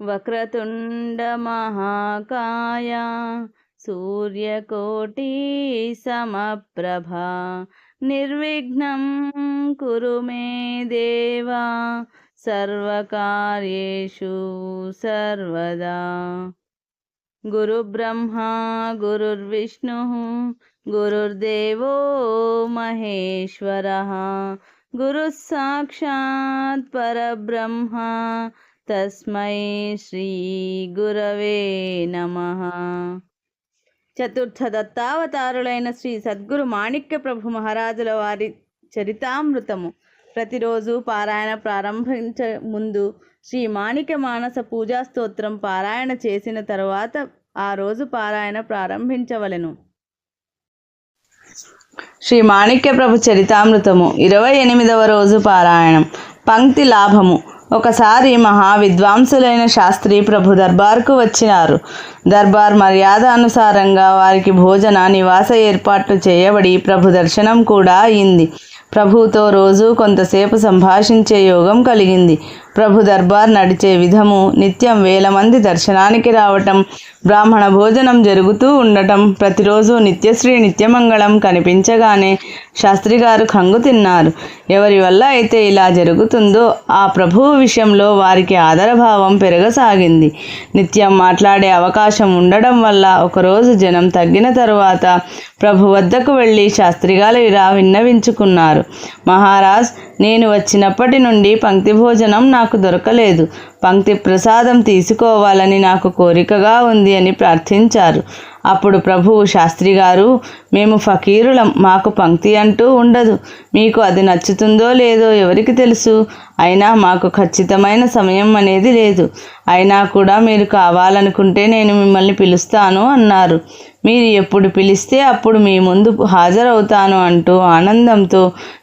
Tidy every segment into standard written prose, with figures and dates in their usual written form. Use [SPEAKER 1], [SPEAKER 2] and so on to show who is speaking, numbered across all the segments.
[SPEAKER 1] వక్రతుండ మహాకాయ సూర్యకోటి సమప్రభా నిర్విఘ్నం కురు మే దేవా సర్వకార్యేషు సర్వదా. గురుబ్రహ్మా గురుర్విష్ణుః గురుర్దేవో మహేశ్వరః గురుః సాక్షాత్ పరబ్రహ్మ తస్మై శ్రీ గురవే నమః. చతుర్థ దత్తావతారులైన శ్రీ సద్గురు మాణిక్య ప్రభు మహారాజుల వారి చరితామృతము ప్రతిరోజు పారాయణ ప్రారంభించే ముందు శ్రీ మాణిక్య మానస పూజా స్తోత్రం పారాయణ చేసిన తరువాత ఆ రోజు పారాయణ ప్రారంభించవలెను. శ్రీ మాణిక్య ప్రభు చరితామృతము 28వ రోజు పారాయణం. పంక్తి లాభము. ఒకసారి మహావిద్వాంసులైన శాస్త్రి ప్రభు దర్బార్కు వచ్చినారు. దర్బార్ మర్యాద అనుసారంగా వారికి భోజన నివాస ఏర్పాట్లు చేయబడి ప్రభు దర్శనం కూడా అయింది. ప్రభుతో రోజు కొంతసేపు సంభాషించే యోగం కలిగింది. ప్రభు దర్బార్ నడిచే విధము, నిత్యం వేల మంది దర్శనానికి రావటం, బ్రాహ్మణ భోజనం జరుగుతూ ఉండటం, ప్రతిరోజు నిత్యశ్రీ నిత్యమంగళం కనిపించగానే శాస్త్రి గారు కంగు తిన్నారు. ఎవరి వల్ల అయితే ఇలా జరుగుతుందో ఆ ప్రభువు విషయంలో వారికి ఆదరభావం పెరగసాగింది. నిత్యం మాట్లాడే అవకాశం ఉండడం వల్ల ఒకరోజు జనం తగ్గిన తరువాత ప్రభు వద్దకు వెళ్ళి శాస్త్రి గారు ఇలా విన్నవించుకున్నారు. మహారాజ్, నేను వచ్చినప్పటి నుండి పంక్తి భోజనం నాకు దొరకలేదు. పంక్తి ప్రసాదం తీసుకోవాలని నాకు కోరికగా ఉంది అని ప్రార్థించారు. అప్పుడు ప్రభువు శాస్త్రి గారు, మేము ఫకీరులం, మాకు పంక్తి అంటూ ఉండదు. మీకు అది నచ్చుతుందో లేదో ఎవరికి తెలుసు. అయినా మాకు ఖచ్చితమైన సమయం అనేది లేదు. అయినా కూడా మీరు కావాలనుకుంటే నేను మిమ్మల్ని పిలుస్తాను అన్నారు. మీరు ఎప్పుడు పిలిస్తే అప్పుడు మీ ముందు హాజరవుతాను అంటూ ఆనందంతో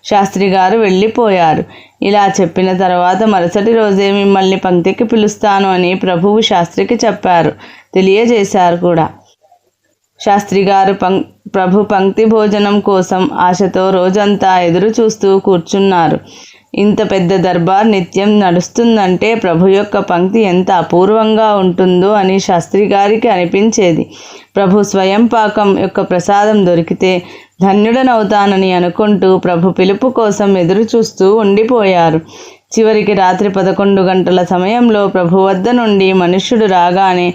[SPEAKER 1] శాస్త్రి గారు వెళ్ళిపోయారు. ఇలా చెప్పిన తర్వాత మరుసటి రోజే మిమ్మల్ని పంక్తికి పిలుస్తాను అని ప్రభువు శాస్త్రికి చెప్పారు, తెలియజేశారు కూడా. శాస్త్రి గారు ప్రభు పంక్తి భోజనం కోసం ఆశతో రోజంతా ఎదురు చూస్తూ కూర్చున్నారు. ఇంత పెద్ద దర్బార్ నిత్యం నడుస్తుందంటే ప్రభు యొక్క పంక్తి ఎంత అపూర్వంగా ఉంటుందో అని శాస్త్రి గారికి అనిపించేది. ప్రభు స్వయం పాకం యొక్క ప్రసాదం దొరికితే ధన్యుడనవుతానని అనుకుంటూ ప్రభు పిలుపు కోసం ఎదురు చూస్తూ ఉండిపోయారు. చివరికి రాత్రి 11 గంటల సమయంలో ప్రభు వద్ద నుండి మనుష్యుడు రాగానే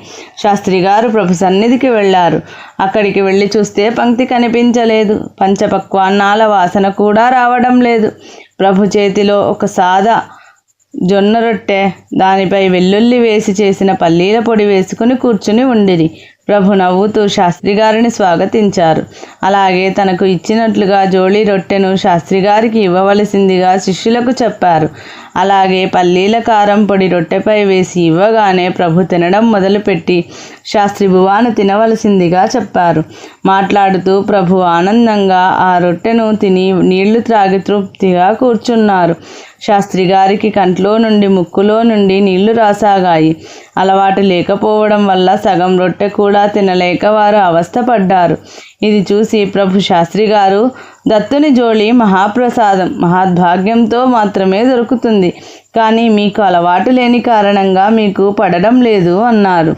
[SPEAKER 1] శాస్త్రి గారు ప్రభు సన్నిధికి వెళ్ళారు. అక్కడికి వెళ్ళి చూస్తే పంక్తి కనిపించలేదు. పంచపక్వాన్నాల వాసన కూడా రావడం లేదు. ప్రభు చేతిలో ఒక సాదా జొన్న రొట్టె, దానిపై వెల్లుల్లి వేసి చేసిన పల్లీల పొడి వేసుకుని కూర్చుని ఉండిరి. ప్రభు నవ్వుతూ శాస్త్రి గారిని స్వాగతించారు. అలాగే తనకు ఇచ్చినట్లుగా జోళీ రొట్టెను శాస్త్రి గారికి ఇవ్వవలసిందిగా శిష్యులకు చెప్పారు. అలాగే పల్లీల కారం పొడి రొట్టెపై వేసి ఇవ్వగానే ప్రభు తినడం మొదలుపెట్టి శాస్త్రి బువాను తినవలసిందిగా చెప్పారు. మాట్లాడుతూ ప్రభు ఆనందంగా ఆ రొట్టెను తిని నీళ్లు త్రాగి తృప్తిగా కూర్చున్నారు. శాస్త్రి గారికి కంట్లో నుండి ముక్కులో నుండి నీళ్లు రాసాగాయి. అలవాటు లేకపోవడం వల్ల సగం రొట్టె కూడా తినలేక వారు అవస్థపడ్డారు. ఇది చూసి ప్రభు శాస్త్రి గారు, దత్తుని జోళి మహాప్రసాదం మహాద్భాగ్యంతో మాత్రమే దొరుకుతుంది, కానీ మీకు అలవాటు లేని కారణంగా మీకు పడడం లేదు అన్నారు.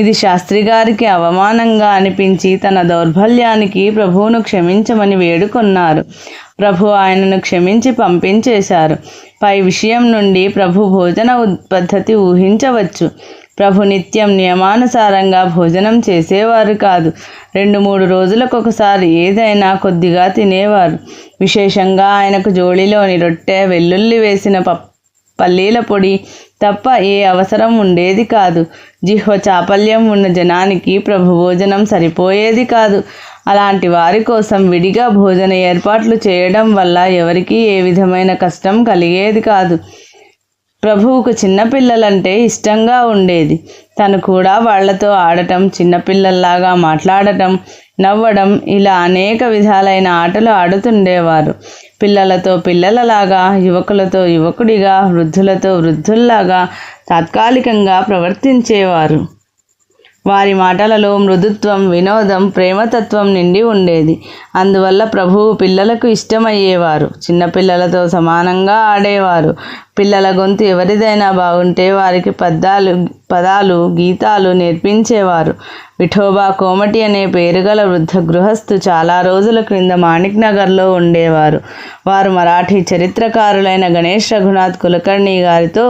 [SPEAKER 1] ఇది శాస్త్రి గారికి అవమానంగా అనిపించి తన దౌర్బల్యానికి ప్రభువును క్షమించమని వేడుకొన్నారు. ప్రభు ఆయనను క్షమించి పంపించేశారు. పై విషయం నుండి ప్రభు భోజన పద్ధతి ఊహించవచ్చు. ప్రభు నిత్యం నియమానుసారంగా భోజనం చేసేవారు కాదు. 2-3 రోజులకొకసారి ఏదైనా కొద్దిగా తినేవారు. విశేషంగా ఆయనకు జోళిలోని రొట్టె, వెల్లుల్లి వేసిన పల్లీల పొడి తప్ప ఏ అవసరం ఉండేది కాదు. జిహ్వ చాపల్యం ఉన్న జనానికి ప్రభు భోజనం సరిపోయేది కాదు. అలాంటి వారి కోసం విడిగా భోజన ఏర్పాట్లు చేయడం వల్ల ఎవరికీ ఏ విధమైన కష్టం కలిగేది కాదు. ప్రభువుకు చిన్నపిల్లలంటే ఇష్టంగా ఉండేది. తను కూడా వాళ్లతో ఆడటం, చిన్నపిల్లల్లాగా మాట్లాడటం, నవ్వడం, ఇలా అనేక విధాలైన ఆటలు ఆడుతుండేవారు. పిల్లలతో పిల్లలలాగా, యువకులతో యువకుడిగా, వృద్ధులతో వృద్ధుల్లాగా తాత్కాలికంగా ప్రవర్తించేవారు. వారి మాటలలో మృదుత్వం, వినోదం, ప్రేమతత్వం నిండి ఉండేది. అందువల్ల ప్రభువు పిల్లలకు ఇష్టమయ్యేవారు. చిన్నపిల్లలతో సమానంగా ఆడేవారు. పిల్లల గొంతు ఎవరిదైనా బాగుంటే వారికి పదాలు, గీతాలు నేర్పించేవారు. విఠోబా కోమటి అనే పేరుగల వృద్ధ గృహస్థు చాలా రోజుల క్రింద మాణిక్ నగర్లో ఉండేవారు. వారు మరాఠీ చరిత్రకారులైన గణేష్ రఘునాథ్ కులకర్ణి గారితో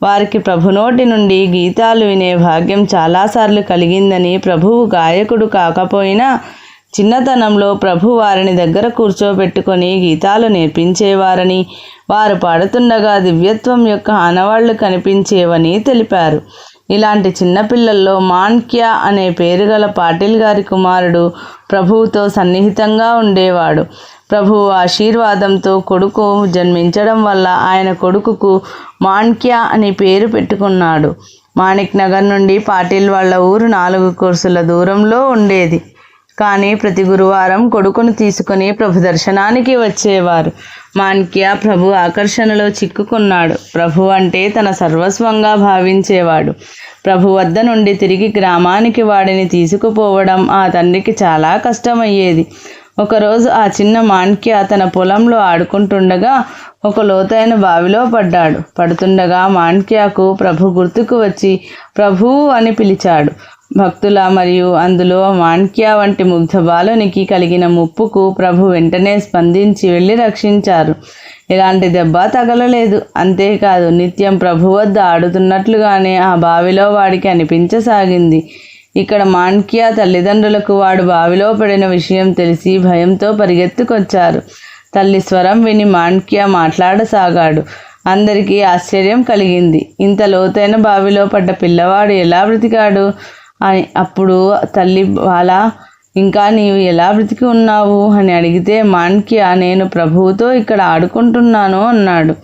[SPEAKER 1] వారికి ప్రభు నోటి నుండి గీతాలు వినే భాగ్యం చాలాసార్లు కలిగిందని, ప్రభువు గాయకుడు కాకపోయినా చిన్నతనంలో ప్రభు వారిని దగ్గర కూర్చోబెట్టుకొని గీతాలు నేర్పించేవారని, వారు పాడుతుండగా దివ్యత్వం యొక్క ఆనవాళ్లు కనిపించేవని తెలిపారు. ఇలాంటి చిన్నపిల్లల్లో మాణిక్యా అనే పేరుగల పాటిల్ గారి కుమారుడు ప్రభువుతో సన్నిహితంగా ఉండేవాడు. ప్రభువు ఆశీర్వాదంతో కొడుకు జన్మించడం వల్ల ఆయన కొడుకుకు మాణిక్యా అని పేరు పెట్టుకున్నాడు. మాణిక్ నగర్ నుండి పాటిల్ వాళ్ళ ఊరు 4 కోర్సుల దూరంలో ఉండేది. కానీ ప్రతి గురువారం కొడుకును తీసుకుని ప్రభు దర్శనానికి వచ్చేవారు. మాణిక్యా ప్రభు ఆకర్షణలో చిక్కుకున్నాడు. ప్రభు అంటే తన సర్వస్వంగా భావించేవాడు. ప్రభు వద్ద నుండి తిరిగి గ్రామానికి వాడిని తీసుకుపోవడం ఆ తండ్రికి చాలా కష్టమయ్యేది. ఒకరోజు ఆ చిన్న మాణిక్యా తన పొలంలో ఆడుకుంటుండగా ఒక లోతైన బావిలో పడ్డాడు. పడుతుండగా మాణిక్యాకు ప్రభు గుర్తుకు వచ్చి ప్రభు అని పిలిచాడు. భక్తుల మరియు అందులో మాణిక్యా వంటి ముగ్ధ బాలునికి కలిగిన ముప్పుకు ప్రభు వెంటనే స్పందించి వెళ్ళి రక్షించారు. ఎలాంటి దెబ్బ తగలలేదు. అంతేకాదు నిత్యం ప్రభు వద్ద ఆడుతున్నట్లుగానే ఆ బావిలో వాడికి అనిపించసాగింది. ఇక్కడ మాణిక్యా తల్లిదండ్రులకు వాడు బావిలో పడిన విషయం తెలిసి భయంతో పరిగెత్తుకొచ్చారు. తల్లి స్వరం విని మాణిక్యా మాట్లాడసాగాడు. అందరికీ ఆశ్చర్యం కలిగింది. ఇంత లోతైన బావిలో పడ్డ పిల్లవాడు ఎలా బ్రతికాడు అని. అప్పుడు తల్లి బాలా, ఇంకా నీవు ఎలా బ్రతికి ఉన్నావు అని అడిగితే మాణిక్యా, నేను ప్రభువుతో ఇక్కడ ఆడుకుంటున్నాను అన్నాడు.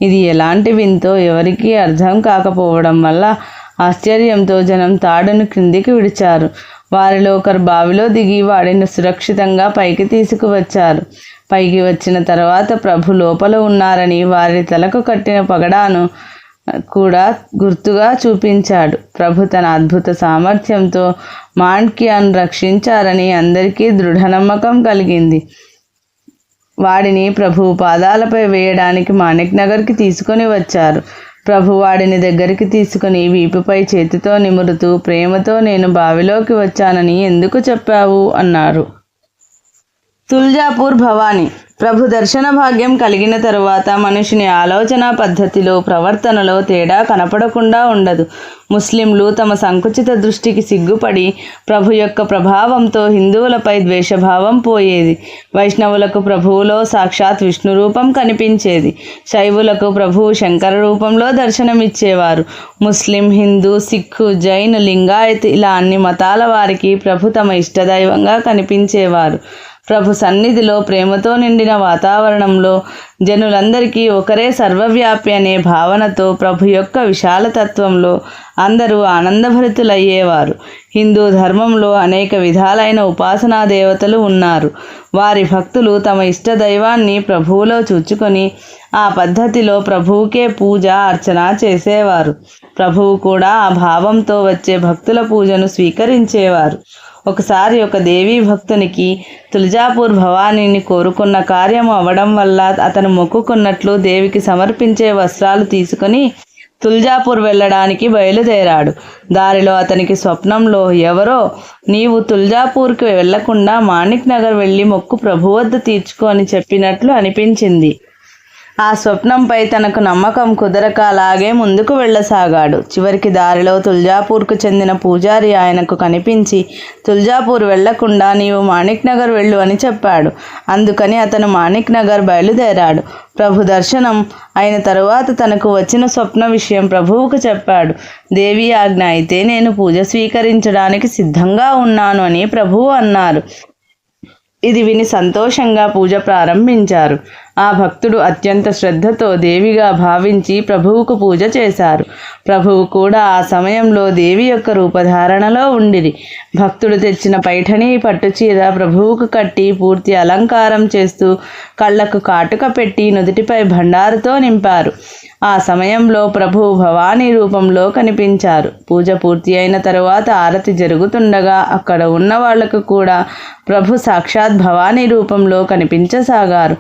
[SPEAKER 1] ఇది ఎలాంటి వింతో ఎవరికీ అర్థం కాకపోవడం వల్ల ఆశ్చర్యంతో జనం తాడును క్రిందికి విడిచారు. వారిలో ఒకరు బావిలో దిగి వాడిని సురక్షితంగా పైకి తీసుకువచ్చారు. పైకి వచ్చిన తర్వాత ప్రభు లోపల ఉన్నారని వారి తలకు కట్టిన పగడాను కూడా గుర్తుగా చూపించాడు. ప్రభు తన అద్భుత సామర్థ్యంతో మాణిక్యాను రక్షించారని అందరికీ దృఢ నమ్మకం కలిగింది. వాడిని ప్రభు పాదాలపై వేయడానికి మాణిక్ నగర్కి తీసుకొని వచ్చారు. ప్రభు వాడిని దగ్గరికి తీసుకుని వీపుపై చేతితో నిమురుతూ ప్రేమతో, నేను బావిలోకి వచ్చానని ఎందుకు చెప్పావు అన్నారు. తుల్జాపూర్ భవానీ. ప్రభు దర్శన భాగ్యం కలిగిన తరువాత మనిషిని ఆలోచన పద్ధతిలో, ప్రవర్తనలో తేడా కనపడకుండా ఉండదు. ముస్లింలు తమ సంకుచిత దృష్టికి సిగ్గుపడి ప్రభు యొక్క ప్రభావంతో హిందువులపై ద్వేషభావం పోయేది. వైష్ణవులకు ప్రభువులో సాక్షాత్ విష్ణు రూపం కనిపించేది. శైవులకు ప్రభువు శంకర రూపంలో దర్శనమిచ్చేవారు. ముస్లిం, హిందూ, సిక్కు, జైన్, లింగాయత్ ఇలా అన్ని మతాల వారికి ప్రభు తమ ఇష్టదైవంగా కనిపించేవారు. ప్రభు సన్నిధిలో ప్రేమతో నిండిన వాతావరణంలో జనులందరికీ ఒకరే సర్వవ్యాపి అనే భావనతో ప్రభు యొక్క విశాలతత్వంలో అందరూ ఆనందభరితులయ్యేవారు. హిందూ ధర్మంలో అనేక విధాలైన ఉపాసనా దేవతలు ఉన్నారు. వారి భక్తులు తమ ఇష్ట దైవాన్ని ప్రభువులో చూచుకొని ఆ పద్ధతిలో ప్రభువుకే పూజ, అర్చన చేసేవారు. ప్రభువు కూడా ఆ భావంతో వచ్చే భక్తుల పూజను స్వీకరించేవారు. ఒకసారి ఒక దేవీ భక్తునికి తుల్జాపూర్ భవానీని కోరుకున్న కార్యం అవ్వడం వల్ల అతను మొక్కుకున్నట్లు దేవికి సమర్పించే వస్త్రాలు తీసుకుని తుల్జాపూర్ వెళ్ళడానికి బయలుదేరాడు. దారిలో అతనికి స్వప్నంలో ఎవరో, నీవు తుల్జాపూర్కి వెళ్లకుండా మాణిక్ నగర్ వెళ్ళి మొక్కు ప్రభు వద్ద తీర్చుకో అని చెప్పినట్లు అనిపించింది. ఆ స్వప్నంపై తనకు నమ్మకం కుదరక అలాగే ముందుకు వెళ్ళసాగాడు. చివరికి దారిలో తుల్జాపూర్కు చెందిన పూజారి ఆయనకు కనిపించి తుల్జాపూర్ వెళ్లకుండా నీవు మాణిక్ నగర్ వెళ్ళు అని చెప్పాడు. అందుకని అతను మాణిక్ నగర్ బయలుదేరాడు. ప్రభు దర్శనం అయిన తరువాత తనకు వచ్చిన స్వప్న విషయం ప్రభువుకు చెప్పాడు. దేవి ఆజ్ఞ అయితే నేను పూజ స్వీకరించడానికి సిద్ధంగా ఉన్నాను అని ప్రభువు అన్నారు. ఇది విని సంతోషంగా పూజ ప్రారంభించారు. ఆ భక్తుడు అత్యంత శ్రద్ధతో దేవిగా భావించి ప్రభువుకు పూజ చేశారు. ప్రభువు కూడా ఆ సమయంలో దేవి యొక్క రూపధారణలో ఉండిరి. భక్తుడు తెచ్చిన పైఠణి పట్టుచీర ప్రభువుకు కట్టి పూర్తి అలంకారం చేస్తూ కళ్ళకు కాటుక పెట్టి నుదుటిపై భండారుతో నింపారు. ఆ సమయంలో ప్రభువు భవానీ రూపంలో కనిపించారు. పూజ పూర్తి అయిన తరువాత ఆరతి జరుగుతుండగా అక్కడ ఉన్న వాళ్లకు కూడా ప్రభు సాక్షాత్ భవానీ రూపంలో కనిపించసాగారు.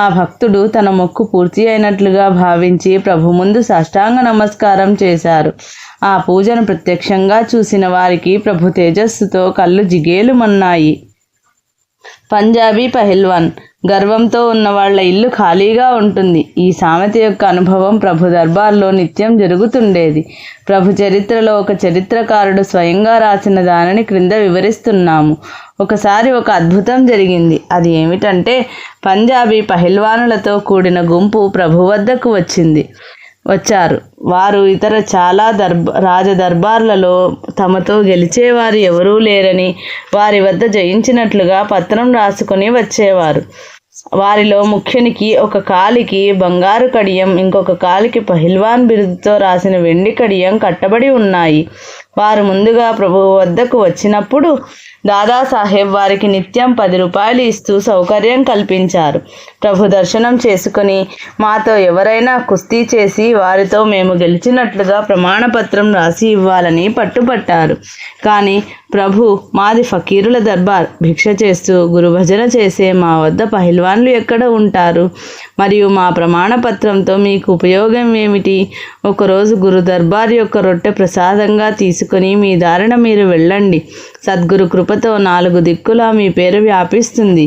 [SPEAKER 1] ఆ భక్తుడు తన మొక్కు పూర్తి అయినట్లుగా భావించి ప్రభు ముందు సాష్టాంగ నమస్కారం చేశారు. ఆ పూజను ప్రత్యక్షంగా చూసిన వారికి ప్రభు తేజస్సుతో కళ్ళు జిగేలుమన్నాయి. పంజాబీ పహిల్వాన్. గర్వంతో ఉన్న వాళ్ళ ఇల్లు ఖాళీగా ఉంటుంది. ఈ సామెత యొక్క అనుభవం ప్రభు దర్బార్లో నిత్యం జరుగుతుండేది. ప్రభు చరిత్రలో ఒక చరిత్రకారుడు స్వయంగా రాసిన దానిని క్రింద వివరిస్తున్నాము. ఒకసారి ఒక అద్భుతం జరిగింది. అది ఏమిటంటే పంజాబీ పహిల్వానులతో కూడిన గుంపు ప్రభు వద్దకు వచ్చారు. వారు ఇతర చాలా రాజదర్బార్లలో తమతో గెలిచేవారు ఎవరూ లేరని, వారి వద్ద జయించినట్లుగా పత్రం రాసుకొని వచ్చేవారు. వారిలో ముఖ్యునికి ఒక కాలికి బంగారు కడియం, ఇంకొక కాలికి పహిల్వాన్ బిరుదుతో రాసిన వెండి కడియం కట్టబడి ఉన్నాయి. వారు ముందుగా ప్రభువు వద్దకు వచ్చినప్పుడు దాదాసాహెబ్ వారికి నిత్యం 10 రూపాయలు ఇస్తూ సౌకర్యం కల్పించారు. ప్రభు దర్శనం చేసుకుని మాతో ఎవరైనా కుస్తీ చేసి వారితో మేము గెలిచినట్లుగా ప్రమాణపత్రం రాసి ఇవ్వాలని పట్టుపట్టారు. కానీ ప్రభు, మాది ఫకీరుల దర్బార్, భిక్ష చేస్తూ గురుభజన చేసే మా వద్ద పహిల్వాన్లు ఎక్కడ ఉంటారు? మరియు మా ప్రమాణపత్రంతో మీకు ఉపయోగం ఏమిటి? ఒకరోజు గురు దర్బార్ యొక్క రొట్టె ప్రసాదంగా తీసుకుని మీ దారిన మీరు వెళ్ళండి. సద్గురు కృపతో 4 దిక్కులా మీ పేరు వ్యాపిస్తుంది.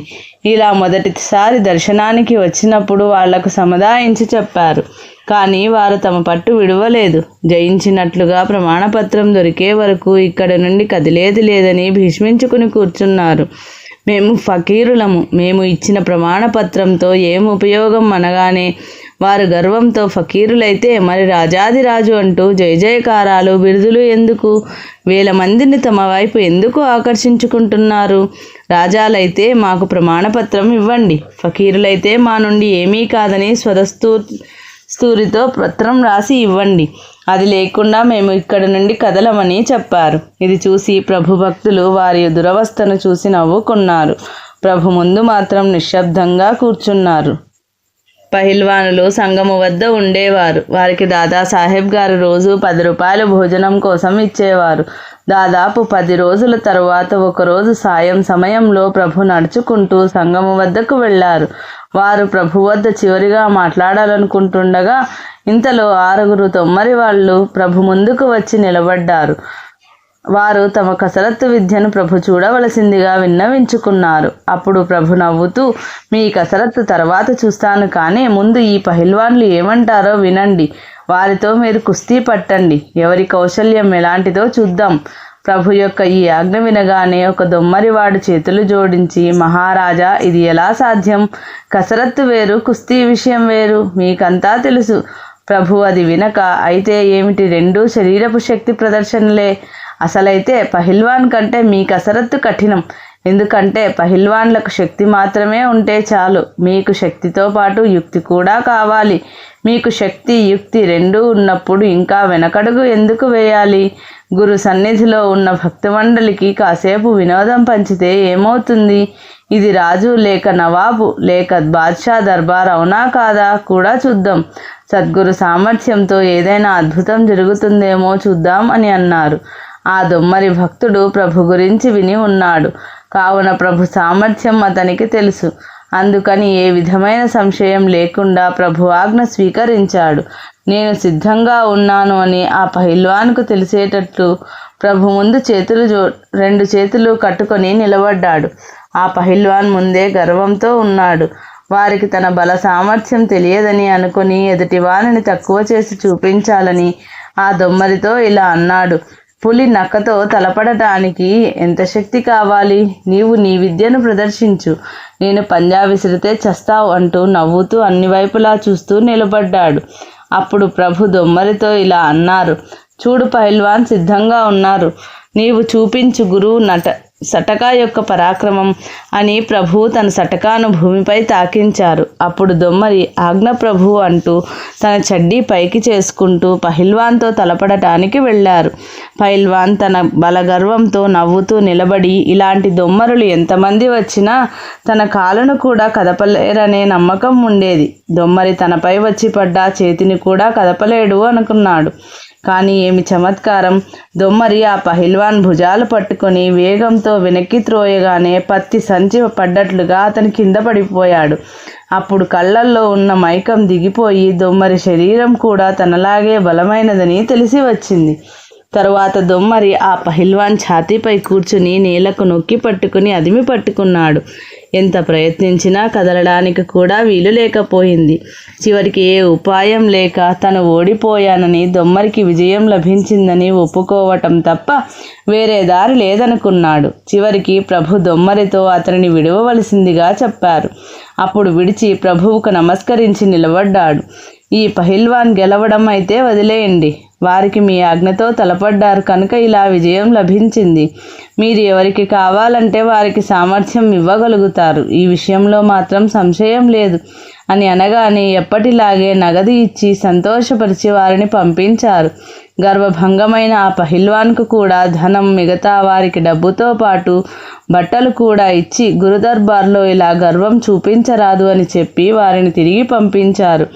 [SPEAKER 1] ఇలా మొదటిసారి దర్శనానికి వచ్చినప్పుడు వాళ్లకు సముదాయించి చెప్పారు. కానీ వారు తమ పట్టు విడవలేదు. జయించినట్లుగా ప్రమాణపత్రం దొరికే వరకు ఇక్కడి నుండి కదిలేది లేదని భీష్మించుకుని కూర్చున్నారు. మేము ఫకీరులము, మేము ఇచ్చిన ప్రమాణపత్రంతో ఏం ఉపయోగం అనగానే వారు గర్వంతో ఫకీరులైతే మరి రాజాదిరాజు అంటూ జయజయకారాలు బిరుదులు ఎందుకు? 1000 మందిని తమ వైపు ఎందుకు ఆకర్షించుకుంటున్నారు? రాజాలైతే మాకు ప్రమాణపత్రం ఇవ్వండి, ఫకీరులైతే మా నుండి ఏమీ కాదని స్ఫూరితో పత్రం రాసి ఇవ్వండి. అది లేకుండా మేము ఇక్కడి నుండి కదలమని చెప్పారు. ఇది చూసి ప్రభు భక్తులు వారి దురవస్థను చూసి నవ్వుకున్నారు. ప్రభు ముందు మాత్రం నిశ్శబ్దంగా కూర్చున్నారు. పహిల్వానులు సంఘము వద్ద ఉండేవారు. వారికి దాదాసాహెబ్ గారు రోజు 10 రూపాయలు భోజనం కోసం ఇచ్చేవారు. దాదాపు 10 రోజుల తరువాత ఒకరోజు సాయం సమయంలో ప్రభు నడుచుకుంటూ సంఘము వద్దకు వెళ్ళారు. వారు ప్రభు వద్ద చివరిగా మాట్లాడాలనుకుంటుండగా ఇంతలో 6 తొమ్మరి వాళ్ళు ప్రభు ముందుకు వచ్చి నిలబడ్డారు. వారు తమ కసరత్తు విద్యను ప్రభు చూడవలసిందిగా విన్నవించుకున్నారు. అప్పుడు ప్రభు నవ్వుతూ, మీ కసరత్తు తర్వాత చూస్తాను, కానీ ముందు ఈ పహిల్వాన్లు ఏమంటారో వినండి. వారితో మీరు కుస్తీ పట్టండి. ఎవరి కౌశల్యం ఎలాంటిదో చూద్దాం. ప్రభు యొక్క ఈ ఆజ్ఞ వినగానే ఒక దొమ్మరివాడు చేతులు జోడించి, మహారాజా, ఇది ఎలా సాధ్యం? కసరత్తు వేరు, కుస్తీ విషయం వేరు, మీకంతా తెలుసు. ప్రభు అది వినక, అయితే ఏమిటి, రెండూ శరీరపు శక్తి ప్రదర్శనలే. అసలైతే పహిల్వాన్ కంటే మీ కసరత్తు కఠినం. ఎందుకంటే పహిల్వాన్లకు శక్తి మాత్రమే ఉంటే చాలు. మీకు శక్తితో పాటు యుక్తి కూడా కావాలి. మీకు శక్తి యుక్తి రెండూ ఉన్నప్పుడు ఇంకా వెనకడుగు ఎందుకు వేయాలి? గురు సన్నిధిలో ఉన్న భక్తమండలికి కాసేపు వినోదం పంచితే ఏమవుతుంది? ఇది రాజు లేక నవాబు లేక బాద్షా దర్బార్ అవునా కాదా కూడా చూద్దాం. సద్గురు సామర్థ్యంతో ఏదైనా అద్భుతం జరుగుతుందేమో చూద్దాం అని అన్నారు. ఆ దొమ్మరి భక్తుడు ప్రభు గురించి విని ఉన్నాడు కావున ప్రభు సామర్థ్యం అతనికి తెలుసు. అందుకని ఏ విధమైన సంశయం లేకుండా ప్రభు ఆజ్ఞ స్వీకరించాడు. నేను సిద్ధంగా ఉన్నాను అని ఆ పహిల్వాన్కు తెలిసేటట్లు ప్రభు ముందు 2 చేతులు కట్టుకొని నిలబడ్డాడు. ఆ పహిల్వాన్ ముందే గర్వంతో ఉన్నాడు. వారికి తన బల సామర్థ్యం తెలియదని అనుకుని ఎదుటివారిని తక్కువ చేసి చూపించాలని ఆ దొమ్మరితో ఇలా అన్నాడు, పులి నక్కతో తలపడటానికి ఎంత శక్తి కావాలి? నీవు నీ విద్యను ప్రదర్శించు, నేను పంజా విసిరితే చస్తావు అంటూ నవ్వుతూ అన్ని వైపులా చూస్తూ నిలబడ్డాడు. అప్పుడు ప్రభు దొమ్మరితో ఇలా అన్నారు, చూడు పహిల్వాన్ సిద్ధంగా ఉన్నారు, నీవు చూపించు గురువు సటకా యొక్క పరాక్రమం అని ప్రభు తన సటకాను భూమిపై తాకించారు. అప్పుడు దొమ్మరి ఆజ్ఞ ప్రభు అంటూ తన చడ్డీ పైకి చేసుకుంటూ పహిల్వాన్తో తలపడటానికి వెళ్ళారు. పహిల్వాన్ తన బలగర్వంతో నవ్వుతూ నిలబడి, ఇలాంటి దొమ్మరులు ఎంతమంది వచ్చినా తన కాలును కూడా కదపలేరనే నమ్మకం ఉండేది. దొమ్మరి తనపై వచ్చి పడ్డ చేతిని కూడా కదపలేడు అనుకున్నాడు. కానీ ఏమి చమత్కారం! దొమ్మరి ఆ పహిల్వాన్ భుజాలు పట్టుకొని వేగంతో వెనక్కి త్రోయగానే పత్తి సంచి పడ్డట్లుగా అతని కింద పడిపోయాడు. అప్పుడు కళ్ళల్లో ఉన్న మైకం దిగిపోయి దొమ్మరి శరీరం కూడా తనలాగే బలమైనదని తెలిసి వచ్చింది. తరువాత దొమ్మరి ఆ పహిల్వాన్ ఛాతీపై కూర్చుని నేలకు నొక్కి పట్టుకుని అదిమి పట్టుకున్నాడు. ఎంత ప్రయత్నించినా కదలడానికి కూడా వీలు లేకపోయింది. చివరికి ఏ ఉపాయం లేక తను ఓడిపోయానని, దొమ్మరికి విజయం లభించిందని ఒప్పుకోవటం తప్ప వేరే దారి లేదనుకున్నాడు. చివరికి ప్రభు దొమ్మరితో అతనిని విడవవలసిందిగా చెప్పారు. అప్పుడు విడిచి ప్రభువుకు నమస్కరించి నిలబడ్డాడు. ఈ పహిల్వాన్ గెలవడం అయితే వదిలేయండి. వారికి మీ ఆజ్ఞతో తలపడ్డారు కనుక ఇలా విజయం లభించింది. మీరు ఎవరికి కావాలంటే వారికి సామర్థ్యం ఇవ్వగలుగుతారు. ఈ విషయంలో మాత్రం సంశయం లేదు అని అనగానే ఎప్పటిలాగే నగదు ఇచ్చి సంతోషపరిచి వారిని పంపించారు. గర్వభంగమైన ఆ పహిల్వాన్కు కూడా ధనం, మిగతా వారికి డబ్బుతో పాటు బట్టలు కూడా ఇచ్చి గురుదర్బార్లో ఇలా గర్వం చూపించరాదు అని చెప్పి వారిని తిరిగి పంపించారు.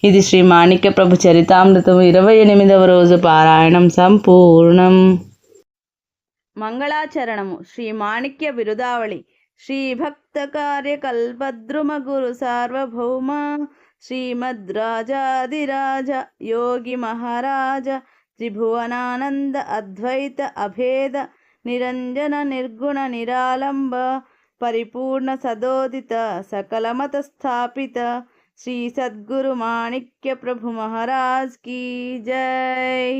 [SPEAKER 1] ఇది శ్రీ మాణిక్య ప్రభు చరితామృతం 28వ రోజు పారాయణం సంపూర్ణం. మంగళాచరణము. శ్రీ మాణిక్య బిరుదావళి. శ్రీ భక్త కార్యకల్పద్రుమ గురు సార్వభౌమ శ్రీమద్రాజాదిరాజ యోగి మహారాజ త్రిభువనానంద అద్వైత అభేద నిరంజన నిర్గుణ నిరాలంబ పరిపూర్ణ సదోదిత సకలమత స్థాపిత శ్రీ సద్గురు మాణిక్య ప్రభు మహారాజ్ కీ జై.